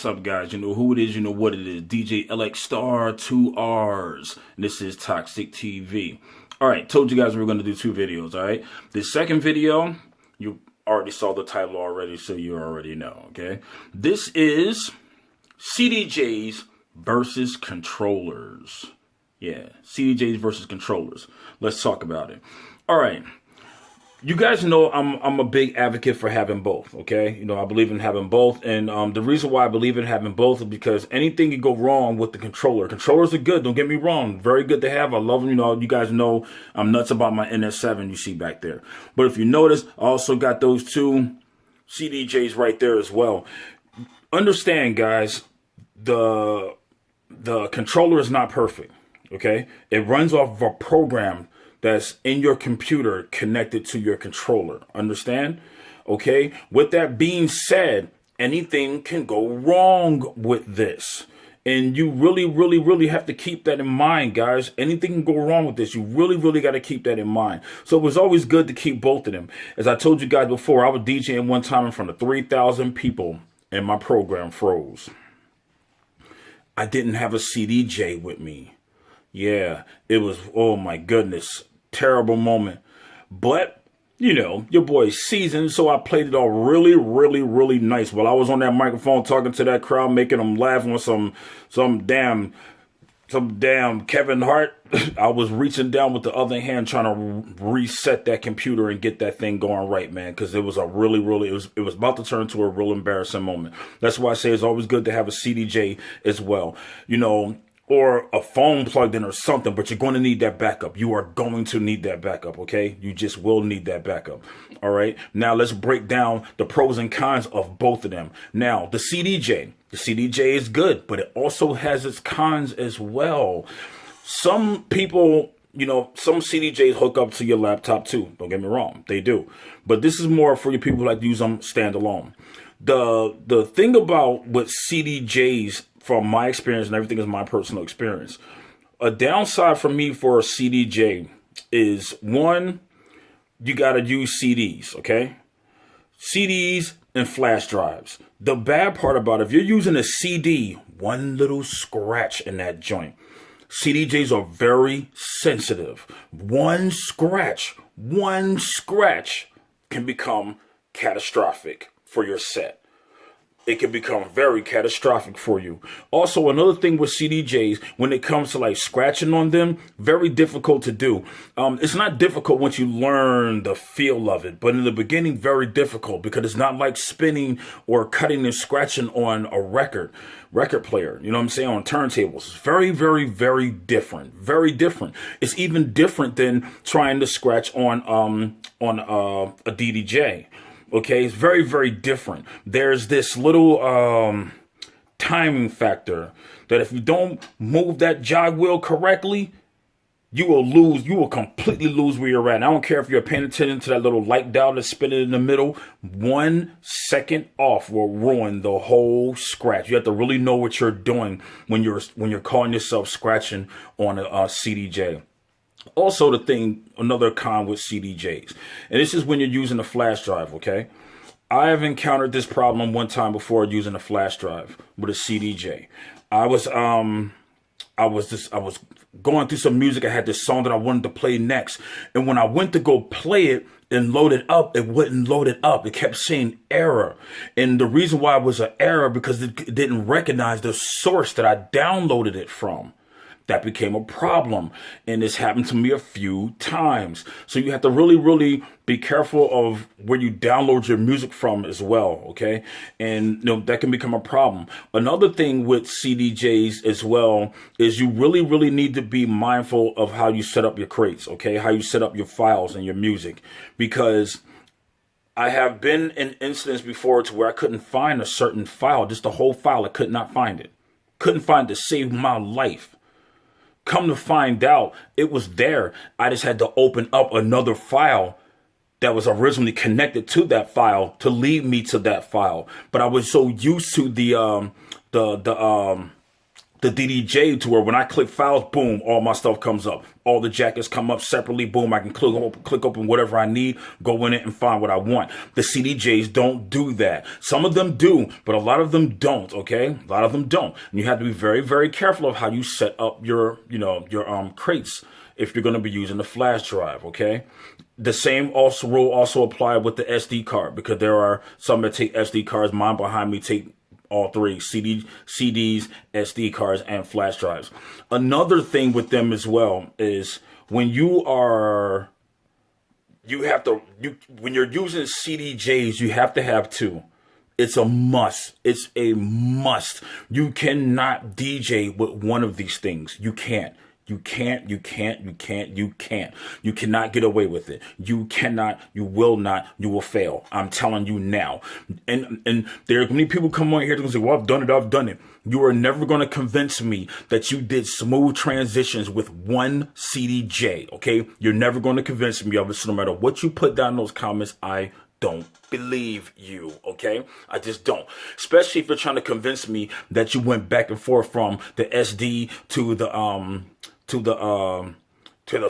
What's up, guys? You know who it is, you know what it is. DJ LX Star, 2Rs. And this is Toxic TV. Alright, told you guys we were going to do two videos, alright? The second video, you already saw the title already, so you already know, okay? This is Cdjs versus controllers. Yeah, Cdjs versus controllers. Let's talk about it. Alright. You guys know I'm a big advocate for having both, okay? You know, I believe in having both, and the reason why I believe in having both is because anything can go wrong with the controller. Controllers are good, don't get me wrong. Very good to have. I love them. You know, you guys know I'm nuts about my NS7 you see back there. But if you notice, I also got those two Cdjs right there as well. Understand, guys, the controller is not perfect, okay? It runs off of a program that's in your computer connected to your controller. Understand? Okay? With that being said, anything can go wrong with this. And you really have to keep that in mind, guys. Anything can go wrong with this. You really got to keep that in mind. So it was always good to keep both of them. As I told you guys before, I was DJing one time in front of 3,000 people and my program froze. I didn't have a Cdj with me. Yeah, it was, oh my goodness. Terrible moment. But, you know, your boy's seasoned, so I played it all really nice. While I was on that microphone talking to that crowd, making them laugh with some damn Kevin Hart, I was reaching down with the other hand trying to reset that computer and get that thing going right, man, because it was a it was about to turn into a real embarrassing moment. That's why I say it's always good to have a Cdj as well. You know, or a phone plugged in or something, but you're going to need that backup. You are going to need that backup, okay? You just will need that backup, all right? Now, let's break down the pros and cons of both of them. Now, the Cdj is good, but it also has its cons as well. Some people, you know, some Cdjs hook up to your laptop too. Don't get me wrong, they do. But this is more for your people who like to use them standalone. The thing about what Cdjs, from my experience, and everything is my personal experience, a downside for me for a Cdj is, one, you got to use CDs, okay? CDs and flash drives. The bad part about it, if you're using a CD, one little scratch in that joint. Cdjs are very sensitive. One scratch can become catastrophic for your set. It can become very catastrophic for you. Also, another thing with Cdjs, when it comes to like scratching on them, very difficult to do. It's not difficult once you learn the feel of it, but in the beginning, very difficult, because it's not like spinning or cutting and scratching on a record player. You know what I'm saying? On turntables. It's very different. Very different. It's even different than trying to scratch on a DDJ. Okay, it's very different. There's this little timing factor that if you don't move that jog wheel correctly, you will completely lose where you're at. And I don't care if you're paying attention to that little light dial that's spinning in the middle. 1 second off will ruin the whole scratch. You have to really know what you're doing when you're calling yourself scratching on a Cdj. Also, another con with Cdjs, and this is when you're using a flash drive, okay? I have encountered this problem one time before using a flash drive with a Cdj. I was going through some music. I had this song that I wanted to play next, and when I went to go play it and load it up, it wouldn't load it up. It kept saying error, and the reason why it was an error because it didn't recognize the source that I downloaded it from. That became a problem, and this happened to me a few times. So you have to really be careful of where you download your music from as well, okay? And you know, that can become a problem. Another thing with Cdjs as well is you really need to be mindful of how you set up your crates, okay? How you set up your files and your music, because I have been in incidents before to where I couldn't find a certain file, just the whole file. I could not find it. Couldn't find it to save my life. Come to find out, it was there. I just had to open up another file that was originally connected to that file to lead me to that file. But I was so used to the the DDJ to where when I click files, boom, all my stuff comes up. All the jackets come up separately. Boom, I can click open whatever I need, go in it and find what I want. The CDJs don't do that. Some of them do, but a lot of them don't, okay? A lot of them don't. And you have to be very, very careful of how you set up your, your crates if you're going to be using the flash drive, okay? The same rule also apply with the SD card, because there are some that take SD cards. Mine behind me take all three: CDs, SD cards, and flash drives. Another thing with them as well is when when you're using CDJs, you have to have two. It's a must. It's a must. You cannot DJ with one of these things. You can't. You can't. You cannot get away with it. You cannot, you will not, you will fail. I'm telling you now. And there are many people come on here and say, well, I've done it. You are never going to convince me that you did smooth transitions with one CDJ, okay? You're never going to convince me of it. So no matter what you put down in those comments, I don't believe you, okay? I just don't. Especially if you're trying to convince me that you went back and forth from the SD to the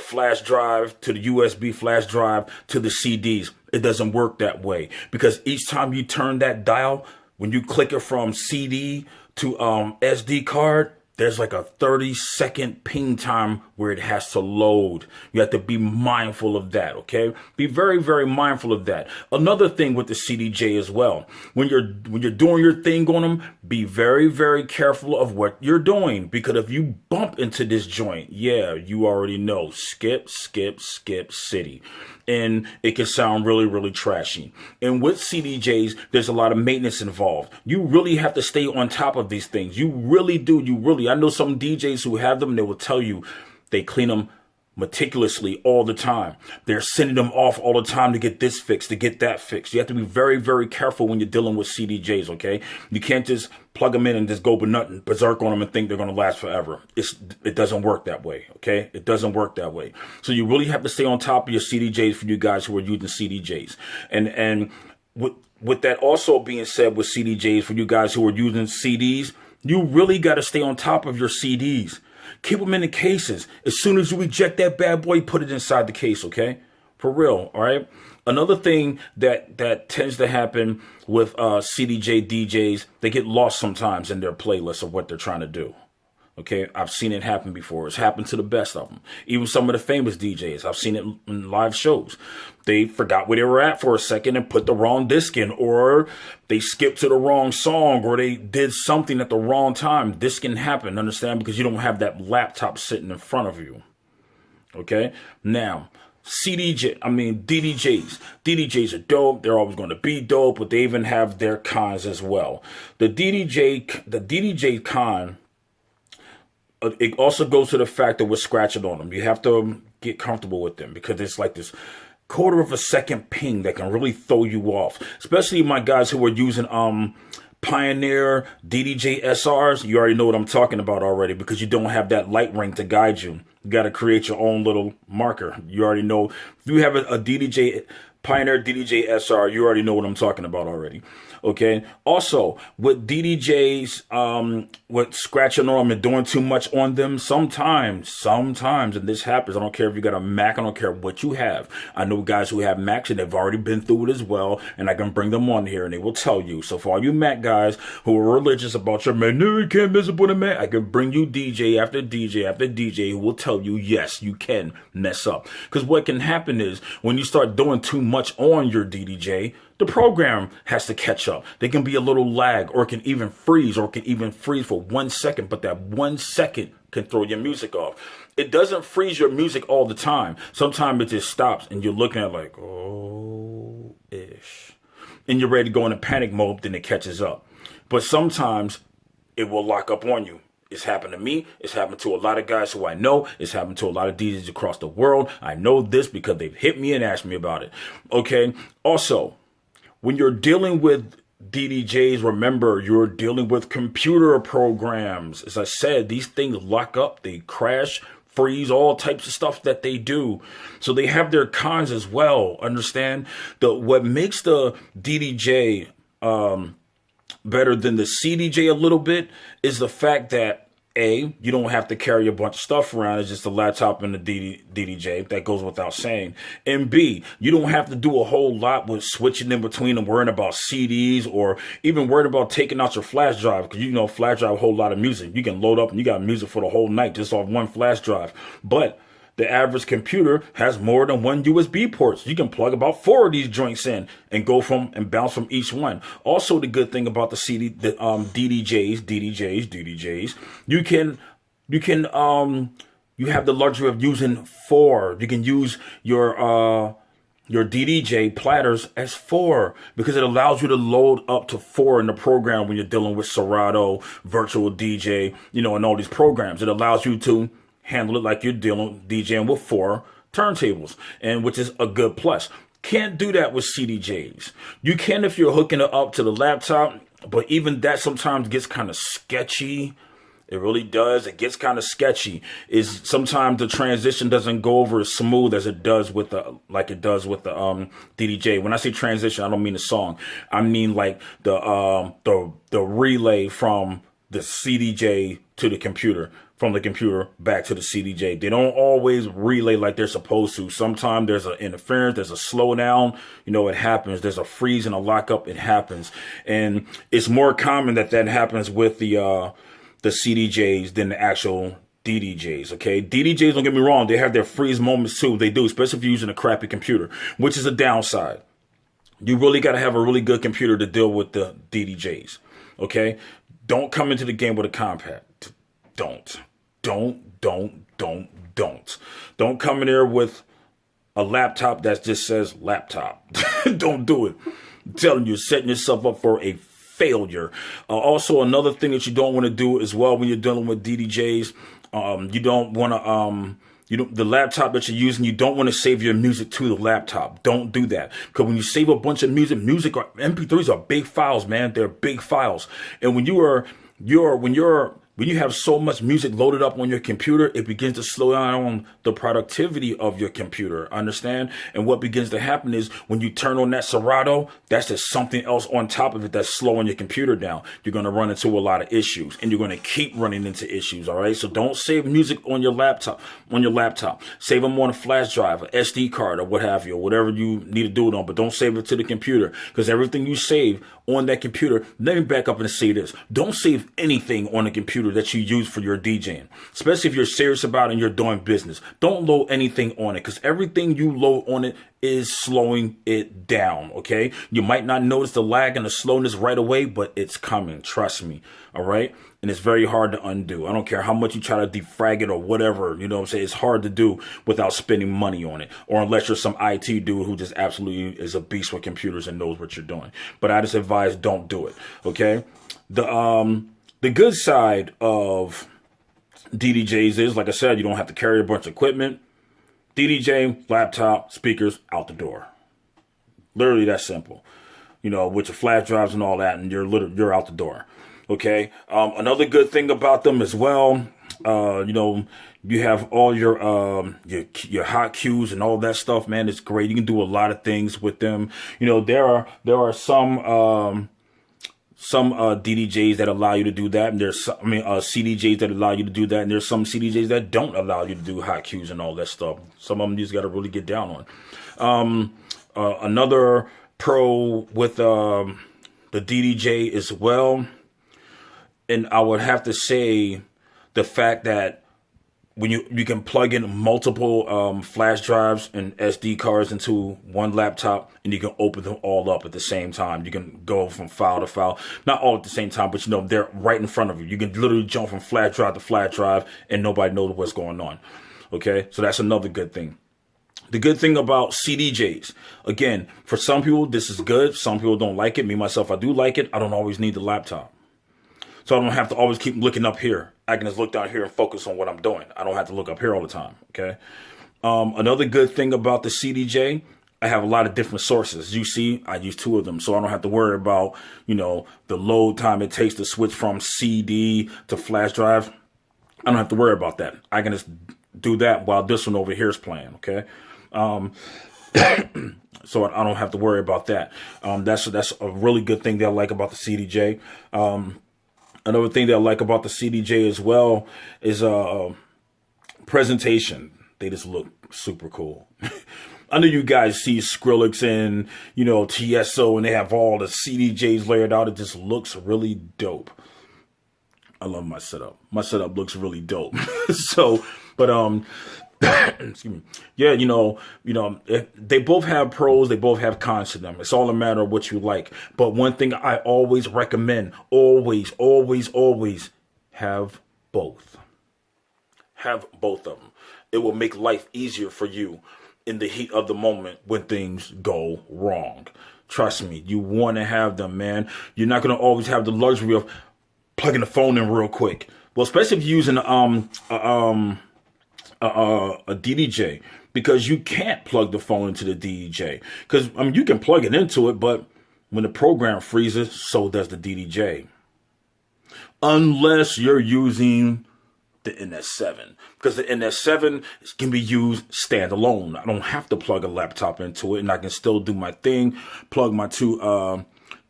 flash drive, to the USB flash drive, to the CDs. It doesn't work that way, because each time you turn that dial, when you click it from CD to SD card, there's like a 30-second ping time where it has to load. You have to be mindful of that, okay? Be very, very mindful of that. Another thing with the CDJ as well, when you're doing your thing on them, be very, very careful of what you're doing, because if you bump into this joint, yeah, you already know, skip city. And it can sound really, really trashy. And with CDJs, there's a lot of maintenance involved. You really have to stay on top of these things. You really do. I know some DJs who have them, and they will tell you they clean them meticulously all the time. They're sending them off all the time to get this fixed, to get that fixed. You have to be very, very careful when you're dealing with CDJs, okay? You can't just plug them in and just go berserk on them and think they're going to last forever. It doesn't work that way, okay? It doesn't work that way. So you really have to stay on top of your CDJs for you guys who are using CDJs. And with that also being said, with CDJs, for you guys who are using CDs, you really got to stay on top of your CDs. Keep them in the cases. As soon as you eject that bad boy, put it inside the case, okay? For real, all right? Another thing that tends to happen with CDJ DJs, they get lost sometimes in their playlist of what they're trying to do. Okay, I've seen it happen before. It's happened to the best of them. Even some of the famous DJs, I've seen it in live shows. They forgot where they were at for a second and put the wrong disc in, or they skipped to the wrong song, or they did something at the wrong time. This can happen, understand? Because you don't have that laptop sitting in front of you. Okay, now DDJs. DDJs are dope. They're always going to be dope, but they even have their cons as well. The DJ con. It also goes to the fact that we're scratching on them. You have to get comfortable with them, because it's like this quarter of a second ping that can really throw you off. Especially my guys who are using Pioneer DDJ SRs. You already know what I'm talking about already, because you don't have that light ring to guide you. You got to create your own little marker. You already know. If you have a Pioneer DDJ SR, you already know what I'm talking about already. Okay. Also, with DDJs, with scratching on them and doing too much on them, sometimes, and this happens. I don't care if you got a Mac. I don't care what you have. I know guys who have Macs and they've already been through it as well, and I can bring them on here and they will tell you. So for all you Mac guys who are religious about your Mac, no, you can't mess up with a Mac, I can bring you DJ after DJ after DJ who will tell you, yes, you can mess up. Because what can happen is when you start doing too much on your DDJ, the program has to catch up. There can be a little lag, or it can even freeze, for 1 second, but that 1 second can throw your music off. It doesn't freeze your music all the time. Sometimes it just stops and you're looking at it like, oh, ish. And you're ready to go into panic mode, then it catches up. But sometimes it will lock up on you. It's happened to me. It's happened to a lot of guys who I know. It's happened to a lot of DJs across the world. I know this because they've hit me and asked me about it. Okay. Also, when you're dealing with DDJs, remember, you're dealing with computer programs. As I said, these things lock up, they crash, freeze, all types of stuff that they do. So they have their cons as well. Understand? What makes the DDJ better than the CDJ a little bit is the fact that A, you don't have to carry a bunch of stuff around. It's just a laptop and a DDJ. That goes without saying. And B, you don't have to do a whole lot with switching in between and worrying about CDs or even worrying about taking out your flash drive. Because, you know, flash drive a whole lot of music. You can load up and you got music for the whole night just off one flash drive. But the average computer has more than one USB port. You can plug about 4 of these joints in and go from and bounce from each one. Also, the good thing about the DDJs, you have the luxury of using 4. You can use your DDJ platters as 4 because it allows you to load up to 4 in the program when you're dealing with Serato, Virtual DJ, you know, and all these programs. It allows you to handle it like you're DJing with 4 turntables, and which is a good plus. Can't do that with CDJs. You can if you're hooking it up to the laptop, but even that sometimes gets kind of sketchy. It really does. It gets kind of sketchy. Is sometimes the transition doesn't go over as smooth as it does with the DDJ. When I say transition, I don't mean the song. I mean like the relay from the CDJ to the computer, from the computer back to the CDJ. They don't always relay like they're supposed to. Sometimes there's an interference, there's a slowdown, you know, it happens. There's a freeze and a lockup, it happens. And it's more common that happens with the CDJs than the actual DDJs, okay? DDJs, don't get me wrong, they have their freeze moments too. They do, especially if you're using a crappy computer, which is a downside. You really got to have a really good computer to deal with the DDJs, okay? Don't come into the game with a compact. Don't come in there with a laptop that just says laptop. Don't do it. I'm telling you, setting yourself up for a failure. Also, another thing that you don't want to do as well when you're dealing with DDJs, you don't want to, the laptop that you're using, you don't want to save your music to the laptop. Don't do that. Because when you save a bunch of music or MP3s are big files, man. They're big files. And when when you have so much music loaded up on your computer, it begins to slow down the productivity of your computer. Understand? And what begins to happen is when you turn on that Serato, that's just something else on top of it that's slowing your computer down. You're going to run into a lot of issues, and you're going to keep running into issues. All right. So don't save music on your laptop. Save them on a flash drive, an SD card, or what have you, or whatever you need to do it on. But don't save it to the computer, because everything you save on that computer. Let me back up and say this. Don't save anything on the computer that you use for your DJing, especially if you're serious about it and you're doing business. Don't load anything on it, because everything you load on it is slowing it down. Okay. You might not notice the lag and the slowness right away, but it's coming. Trust me. All right. And it's very hard to undo. I don't care how much you try to defrag it or whatever, you know what I'm saying? It's hard to do without spending money on it, or unless you're some IT dude who just absolutely is a beast with computers and knows what you're doing. But I just advise, don't do it. Okay. The good side of DDJs is, like I said, you don't have to carry a bunch of equipment. DDJ, laptop, speakers, out the door. Literally that simple. You know, with your flash drives and all that, and you're out the door. Okay. Another good thing about them as well, you know, you have all your hot cues and all that stuff, man. It's great. You can do a lot of things with them. You know, there are some DDJs that allow you to do that, and there's CDJs that allow you to do that, and there's some CDJs that don't allow you to do hot cues and all that stuff. Some of them you just got to really get down on. Another pro with the DDJ as well, and I would have to say the fact that when you can plug in multiple flash drives and SD cards into one laptop, and you can open them all up at the same time. You can go from file to file, not all at the same time, but you know, they're right in front of you. You can literally jump from flash drive to flash drive and nobody knows what's going on. Okay, so that's another good thing. The good thing about CDJs, again, for some people this is good, some people don't like it. Me myself, I do like it. I don't always need the laptop, so I don't have to always keep looking up here. I can just look down here and focus on what I'm doing. I don't have to look up here all the time. Okay. Another good thing about the CDJ, I have a lot of different sources. You see, I use 2 of them, so I don't have to worry about, you know, the load time it takes to switch from CD to flash drive. I don't have to worry about that. I can just do that while this one over here is playing. Okay. So I don't have to worry about that. That's a really good thing that I like about the CDJ. Another thing that I like about the Cdj as well is presentation. They just look super cool. I know you guys see Skrillex and, you know, TSO, and they have all the Cdjs layered out. It just looks really dope. I love my setup. My setup looks really dope. So, but excuse me. Yeah, they both have pros, they both have cons to them. It's all a matter of what you like. But one thing I always recommend, always have both. Have both of them. It will make life easier for you in the heat of the moment when things go wrong. Trust me, you want to have them, man. You're not going to always have the luxury of plugging the phone in real quick. Well, especially if you're using a DDJ, because you can't plug the phone into the DDJ. Because you can plug it into it, but when the program freezes, so does the DDJ. Unless you're using the NS7, because the NS7 can be used standalone. I don't have to plug a laptop into it, and I can still do my thing, plug my two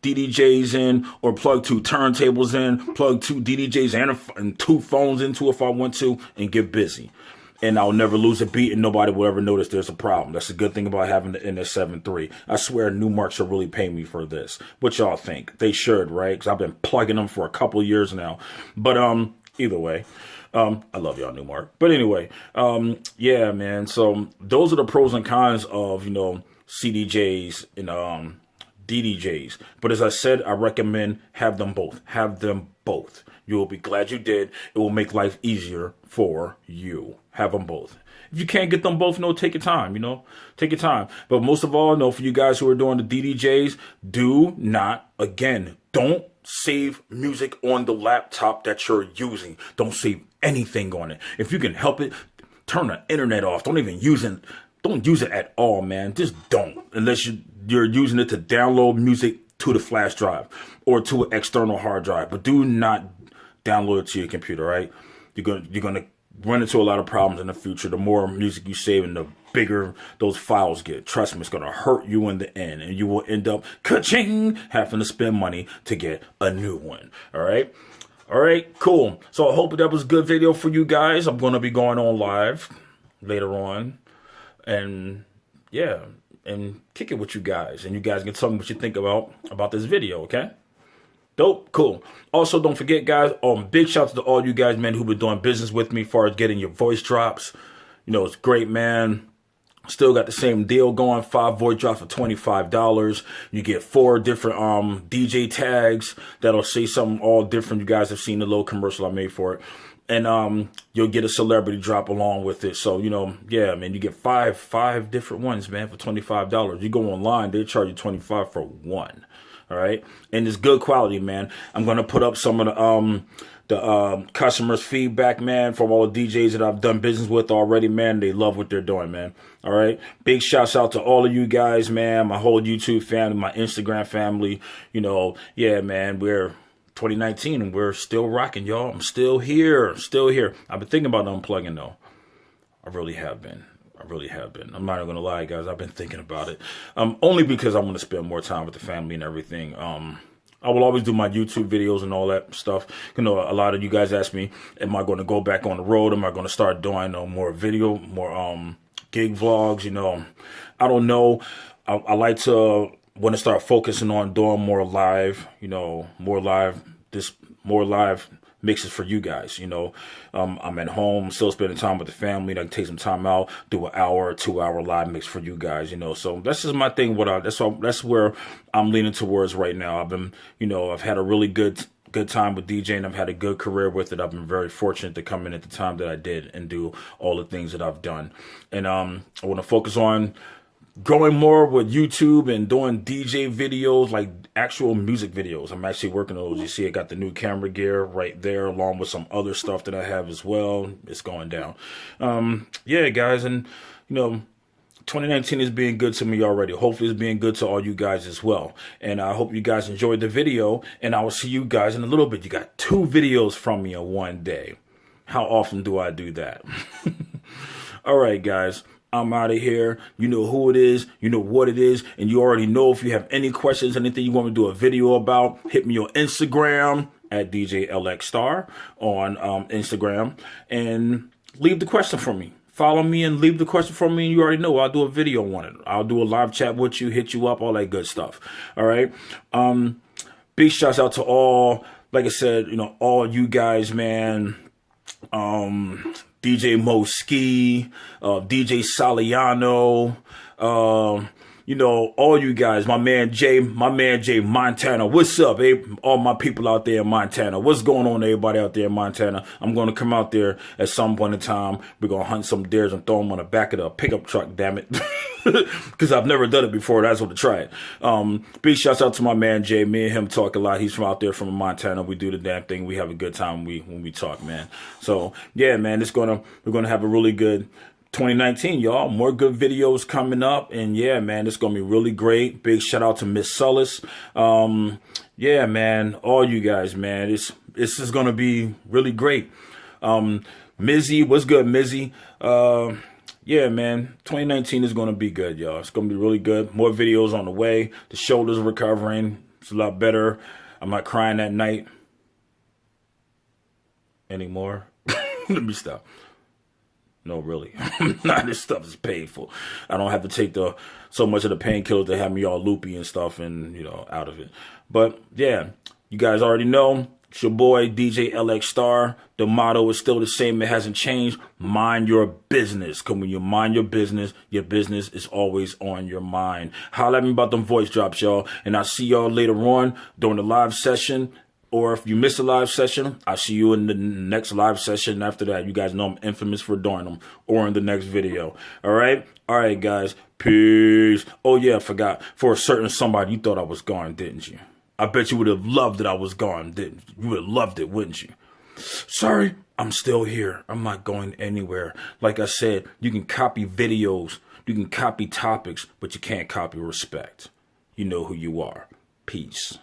DDJs in, or plug two turntables in, plug two DDJs and two phones into if I want to, and get busy. And I'll never lose a beat, and nobody will ever notice there's a problem. That's a good thing about having the NS7 III. I swear Newmark should really pay me for this. What y'all think? They should, right? Because I've been plugging them for a couple years now. But either way, I love y'all, Newmark. But anyway, yeah, man. So those are the pros and cons of, Cdjs and DDJs. But as I said, I recommend have them both. Have them both. You will be glad you did. It will make life easier for you. Have them both. If you can't get them both, take your time, Take your time. But most of all, for you guys who are doing the DDJs, do not, again, don't save music on the laptop that you're using. Don't save anything on it. If you can help it, turn the internet off. Don't use it at all, man. Just don't. Unless you're using it to download music to the flash drive or to an external hard drive. But do not download it to your computer, right? You're gonna run into a lot of problems in the future. The more music you save and the bigger those files get. Trust me, it's gonna hurt you in the end, and you will end up ka-ching, having to spend money to get a new one. All right, cool. So I hope that was a good video for you guys. I'm gonna be going on live later on, and yeah, and kick it with you guys, and you guys can tell me what you think about this video, okay? Dope, cool. Also, don't forget, guys, big shout out to all you guys, man, who've been doing business with me as far as getting your voice drops. It's great, man. Still got the same deal going. 5 voice drops for $25. You get 4 different DJ tags that'll say something all different. You guys have seen the little commercial I made for it. And you'll get a celebrity drop along with it. So, yeah, man, you get five different ones, man, for $25. You go online, they charge you $25 for one. All right. And it's good quality, man. I'm going to put up some of the customers' feedback, man, from all the DJs that I've done business with already, man. They love what they're doing, man. All right. Big shouts out to all of you guys, man. My whole YouTube family, my Instagram family. Yeah, man, we're 2019 and we're still rocking, y'all. I'm still here. I've been thinking about unplugging, though. I really have been. I'm not even going to lie, guys. I've been thinking about it. Only because I want to spend more time with the family and everything. I will always do my YouTube videos and all that stuff. A lot of you guys ask me, am I going to go back on the road? Am I going to start doing more video, more gig vlogs? I don't know. I like to want to start focusing on doing more live, more live mixes for you guys. I'm at home, still spending time with the family. I can take some time out, do an hour or 2 hour live mix for you guys. So that's just my thing. That's where I'm leaning towards right now. I've been, I've had a really good time with DJing. I've had a good career with it. I've been very fortunate to come in at the time that I did and do all the things that I've done. And I want to focus on growing more with YouTube and doing DJ videos, like actual music videos. I'm actually working on those. You see, I got the new camera gear right there, along with some other stuff that I have as well. It's going down. Yeah, guys, and 2019 is being good to me already. Hopefully it's being good to all you guys as well. And I hope you guys enjoyed the video, and I will see you guys in a little bit. You got 2 videos from me in one day. How often do I do that? All right, guys. I'm out of here. You know who it is. You know what it is. And you already know if you have any questions, anything you want me to do a video about, hit me on Instagram. at DJLXstar on Instagram, and leave the question for me. Follow me and leave the question for me, and you already know I'll do a video on it. I'll do a live chat with you, hit you up, all that good stuff. All right. Big shouts out to all, like I said, all you guys, man. DJ Moski, DJ Saliano, all you guys, my man Jay Montana. What's up, all my people out there in Montana? What's going on, everybody out there in Montana? I'm going to come out there at some point in time. We're going to hunt some deers and throw them on the back of the pickup truck, damn it. Because I've never done it before. That's what to try it. Big shouts out to my man Jay. Me and him talk a lot. He's from out there from Montana. We do the damn thing. We have a good time when we talk, man. So yeah, man, we're gonna have a really good 2019, y'all. More good videos coming up, and yeah, man, it's gonna be really great. Big shout out to Miss Sullis. Yeah, man, all you guys, man. It's just gonna be really great. Mizzy, what's good, Mizzy? Yeah, man, 2019 is going to be good, y'all. It's going to be really good. More videos on the way. The shoulder's recovering. It's a lot better. I'm not crying at night anymore. Let me stop. No, really. This stuff is painful. I don't have to take so much of the painkillers that have me all loopy and stuff and, out of it. But, yeah, you guys already know. It's your boy, DJ LX Star. The motto is still the same. It hasn't changed. Mind your business. Because when you mind your business is always on your mind. Holla at me about them voice drops, y'all. And I'll see y'all later on during the live session. Or if you miss a live session, I'll see you in the next live session after that. You guys know I'm infamous for doing them. Or in the next video. All right? All right, guys. Peace. Oh, yeah, I forgot. For a certain somebody, you thought I was gone, didn't you? I bet you would have loved that I was gone, didn't you? You would have loved it, wouldn't you? Sorry, I'm still here. I'm not going anywhere. Like I said, you can copy videos, you can copy topics, but you can't copy respect. You know who you are. Peace.